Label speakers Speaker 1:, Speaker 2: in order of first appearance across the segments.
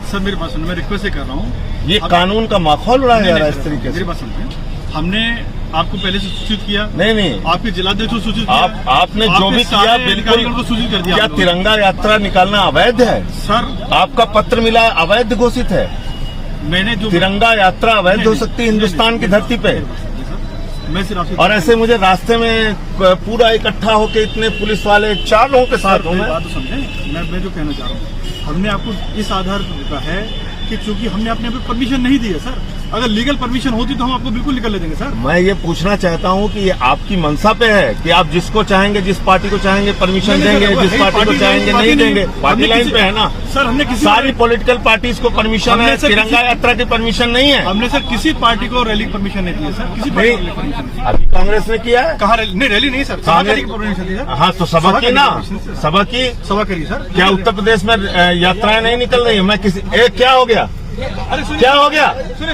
Speaker 1: Sir मेरी बात सुनो, मैं रिक्वेस्ट ही कर रहा हूँ।
Speaker 2: ये कानून का माहौल उड़ाया जा रहा है इस तरीके से।
Speaker 1: मेरी बात सुनिए, हमने आपको पहले से सूचित किया।
Speaker 2: नहीं
Speaker 1: आपके जिलाध्यक्ष को सूचित किया।
Speaker 2: आपने जो भी किया बिल्कुल
Speaker 1: को सूचित कर दिया।
Speaker 2: क्या तिरंगा यात्रा निकालना अवैध है?
Speaker 1: सर
Speaker 2: आपका पत्र मिला अवैध घोषित है।
Speaker 1: मैंने जो
Speaker 2: तिरंगा यात्रा अवैध हो सकती है हिंदुस्तान की धरती पे।
Speaker 1: मैं सिर्फ
Speaker 2: और ऐसे मुझे रास्ते में पूरा इकट्ठा होके इतने पुलिस वाले 4 लोगों के साथ हूँ मैं।
Speaker 1: बात तो समझे, मैं जो कहना चाह रहा हूँ, हमने आपको इस आधार पर है कि चूंकि हमने अपने आप परमिशन नहीं दी है सर। अगर लीगल परमिशन होती तो हम आपको बिल्कुल निकल देंगे सर।
Speaker 2: मैं ये पूछना चाहता हूँ कि ये आपकी मंशा पे है कि आप जिसको चाहेंगे, जिस पार्टी को चाहेंगे परमिशन देंगे, जिस पार्टी को चाहेंगे नहीं देंगे। पार्टी लाइन पे है ना
Speaker 1: सर। हमने किसी
Speaker 2: सारी पॉलिटिकल पार्टीज को परमिशन है, तिरंगा यात्रा की परमिशन नहीं है।
Speaker 1: हमने सर किसी पार्टी को रैली परमिशन नहीं दी है सर। किसी पार्टी को परमिशन नहीं।
Speaker 2: अभी कांग्रेस ने किया है।
Speaker 1: कहाँ रैली? नहीं रैली नहीं सर, सभा की परमिशन दी सर।
Speaker 2: हाँ तो सभा की ना, सभा की
Speaker 1: सभा करिए सर।
Speaker 2: क्या उत्तर प्रदेश में यात्राएं नहीं निकल रही है? मैं किसी क्या हो गया?
Speaker 1: अरे
Speaker 2: क्या हो गया?
Speaker 1: सुनिए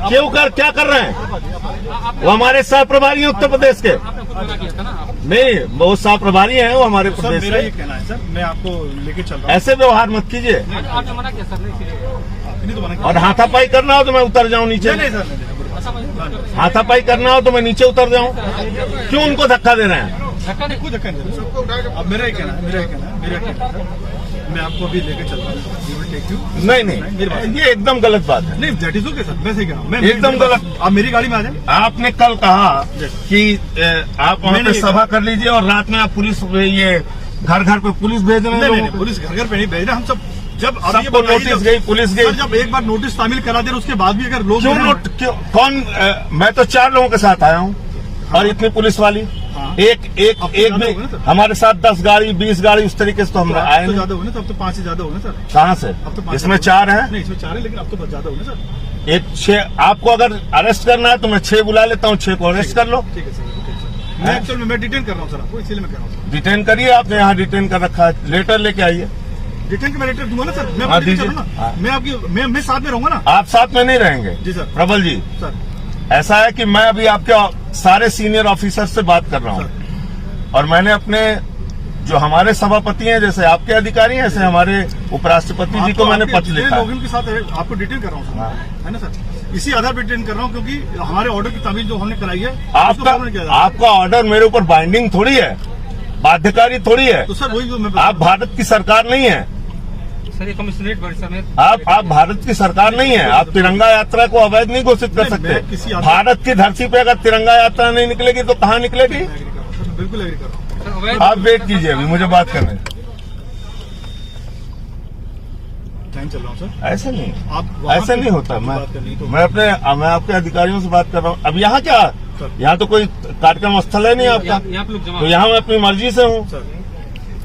Speaker 2: क्यों क्या कर रहे हैं? वो हमारे सह प्रभारी हैं उत्तर प्रदेश के। नहीं, वो सह प्रभारी हैं, वो हमारे प्रदेश
Speaker 1: मेरा ये
Speaker 2: के।
Speaker 1: कहना है सर, मैं आपको लेके चल रहा हूँ।
Speaker 2: ऐसे व्यवहार मत कीजिए।
Speaker 1: आपने मना किया सर, नहीं तो मना किया।
Speaker 2: और हाथापाई करना हो तो मैं उतर जाऊं नीचे।
Speaker 1: नहीं सर,
Speaker 2: हाथापाई करना हो तो मैं नीचे उतर जाऊं। क्यों उनको धक्का दे रहे हैं?
Speaker 1: धक्का नहीं, कोई धक्का नहीं। अब मेरा ही कहना है, मैं आपको अभी लेके चल रहा हूँ।
Speaker 2: नहीं, ये एकदम गलत बात है।
Speaker 1: नहीं, दैट इज ओके सर, मैं सही कह रहा हूँ।
Speaker 2: एकदम गलत।
Speaker 1: आप मेरी गाड़ी में आ जाए।
Speaker 2: आपने कल कहा कि आप वहाँ पे सभा कर लीजिए और रात में आप पुलिस ये घर पे पुलिस भेज रहे हैं।
Speaker 1: नहीं, पुलिस घर पे नहीं भेज रहे हम सब। जब
Speaker 2: सबको नोटिस गई, पुलिस गई।
Speaker 1: जब एक बार नोटिस शामिल करा दे उसके बाद भी अगर लोग
Speaker 2: कौन मैं तो 4 लोगों के साथ आया हूँ और इतनी पुलिस वाली एक भी हमारे साथ 10 गाड़ी 20 गाड़ी उस तरीके से तो हम आए नहीं।
Speaker 1: ज्यादा हो ना, तब तो 5 से ज्यादा हो ना सर।
Speaker 2: कहाँ से?
Speaker 1: अब तो
Speaker 2: इसमें 4 है।
Speaker 1: नहीं, इसमें 4 है, लेकिन अब तो ज्यादा हो ना सर।
Speaker 2: एक 6 आपको अगर अरेस्ट करना है तो मैं 6 बुला लेता हूँ, 6 को अरेस्ट कर लो।
Speaker 1: ठीक है सर, मैं एक्चुअली मैं डिटेन कर रहा हूँ सर आपको, इसीलिए मैं कह रहा हूँ।
Speaker 2: डिटेन करिए, आपने यहाँ डिटेन कर रखा है, लेटर लेके आइए।
Speaker 1: डिटेन का मैं लेटर दूंगा ना सर। मैं
Speaker 2: हाँ, दीजिए।
Speaker 1: मैं साथ में रहूंगा ना।
Speaker 2: आप साथ में नहीं रहेंगे
Speaker 1: जी सर।
Speaker 2: प्रबल जी
Speaker 1: सर
Speaker 2: ऐसा है कि मैं अभी आपके सारे सीनियर ऑफिसर से बात कर रहा हूँ और मैंने अपने जो हमारे सभापति हैं, जैसे आपके अधिकारी हैं, ऐसे हमारे उपराष्ट्रपति जी को मैंने पत्र लिखा है।
Speaker 1: के साथ आपको डिटेन कर रहा हूँ सर, है ना सर। इसी आधार पर डिटेन कर रहा हूँ क्योंकि हमारे ऑर्डर की तामील जो हमने कराई है।
Speaker 2: आपका ऑर्डर मेरे ऊपर बाइंडिंग थोड़ी है, बाध्यकारी थोड़ी है।
Speaker 1: तो सर वही जो मैं
Speaker 2: आप भारत की सरकार नहीं है
Speaker 1: सर, ये कमिश्नरेट परिसर में
Speaker 2: आप भारत की सरकार नहीं है। आप तिरंगा यात्रा को अवैध नहीं घोषित कर सकते। भारत की धरती पे अगर तिरंगा यात्रा नहीं निकलेगी तो कहाँ निकलेगी?
Speaker 1: बिल्कुल एग्री कर रहा हूँ।
Speaker 2: आप वेट कीजिए, अभी मुझे बात करने।
Speaker 1: टाइम चल रहा हूँ सर।
Speaker 2: ऐसे नहीं,
Speaker 1: आप
Speaker 2: ऐसे नहीं होता। मैं आपके अधिकारियों से बात कर रहा हूँ। अब यहाँ क्या, यहाँ तो कोई कार्यक्रम स्थल है नहीं आपका, तो यहाँ मैं अपनी मर्जी से हूँ।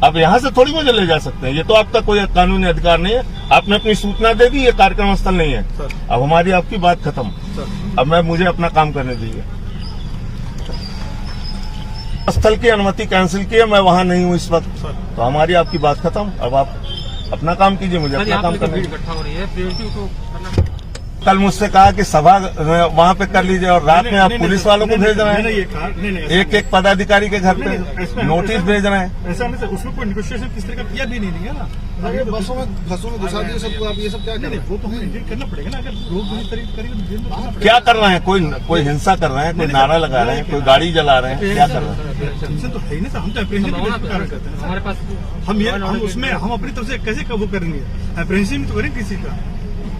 Speaker 2: अब यहाँ से थोड़ी मुझे ले जा सकते हैं, ये तो आपका कोई कानूनी अधिकार नहीं है। आपने अपनी सूचना दे दी, ये कार्यक्रम स्थल नहीं है। अब हमारी आपकी बात खत्म। अब मुझे अपना काम करने दीजिए। स्थल की अनुमति कैंसिल की है, मैं वहाँ नहीं हूँ इस वक्त, तो हमारी आपकी बात खत्म। अब आप अपना काम कीजिए, मुझे अपना काम करना है। कल मुझसे कहा कि सभा वहाँ पे कर लीजिए और रात में आप पुलिस वालों को भेज रहे हैं, एक पदाधिकारी के घर पे नोटिस भेज रहे हैं।
Speaker 1: ऐसा नहीं सर, उसमें कोई नेगोशिएशन किस तरह का किया भी नहीं है ना।
Speaker 3: अरे बसों में घुसा दिए सबको, आप ये सब क्या करें?
Speaker 1: वो तो हमें इंडिकेट करना पड़ेगा ना। अगर लोग
Speaker 2: क्या कर रहे हैं? कोई हिंसा कर रहे हैं, कोई नारा लगा रहे हैं, कोई गाड़ी जला रहे हैं, क्या कर रहे हैं?
Speaker 1: तो है ना सर, हम तो अप्रेंशन करते हैं हमारे पास। हम उसमें हम अपनी तरफ से कैसे वो करेंगे? अप्रेंशन तो करेंगे किसी का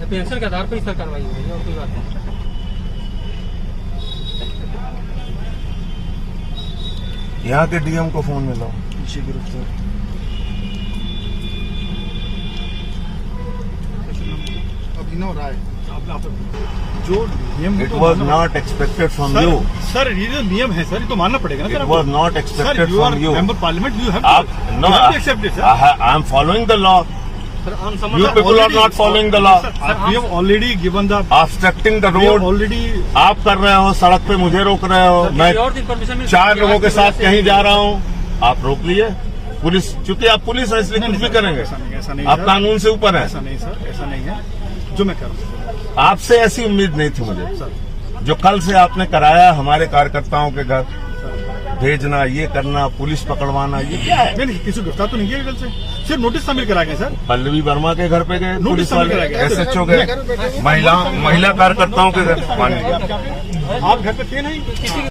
Speaker 1: पेंशन के आधार पर ही सर कार्रवाई होगी, और कोई बात नहीं।
Speaker 2: यहाँ के डीएम को फोन मिलाओ।
Speaker 3: अभिनव राय
Speaker 1: जो नियम,
Speaker 2: it was not expected from you
Speaker 1: sir. ये जो नियम है सर, ये तो मानना पड़ेगा ना sir.
Speaker 2: It was not expected from you.
Speaker 1: Member parliament, you have
Speaker 2: accepted. I am following the law. You people are not following the law.
Speaker 1: We have already given the
Speaker 2: obstructing the road.
Speaker 1: Already
Speaker 2: आप कर रहे हो, सड़क पे मुझे रोक रहे हो। मैं 4 लोगों के साथ कहीं जा रहा हूँ, आप रोक लिए। पुलिस, चूंकि आप पुलिस है इसलिए कुछ भी करेंगे। आप कानून से ऊपर है।
Speaker 1: ऐसा नहीं सर, ऐसा नहीं है जो मैं कर रहा हूँ।
Speaker 2: आपसे ऐसी उम्मीद नहीं थी मुझे, जो कल से आपने कराया हमारे कार्यकर्ताओं के घर। भेजना, ये करना, पुलिस पकड़वाना, ये क्या है?
Speaker 1: नहीं किसी को गिरफ्तार तो नहीं किया कल से, सिर्फ नोटिस शामिल करा गए सर।
Speaker 2: पल्लवी वर्मा के घर पे गए
Speaker 1: नोटिस
Speaker 2: पुलिस
Speaker 1: शामिल
Speaker 2: वाले,
Speaker 1: करा गए।
Speaker 2: SHO गए, महिला कार्यकर्ताओं के घर।
Speaker 1: आप घर पे थे नहीं?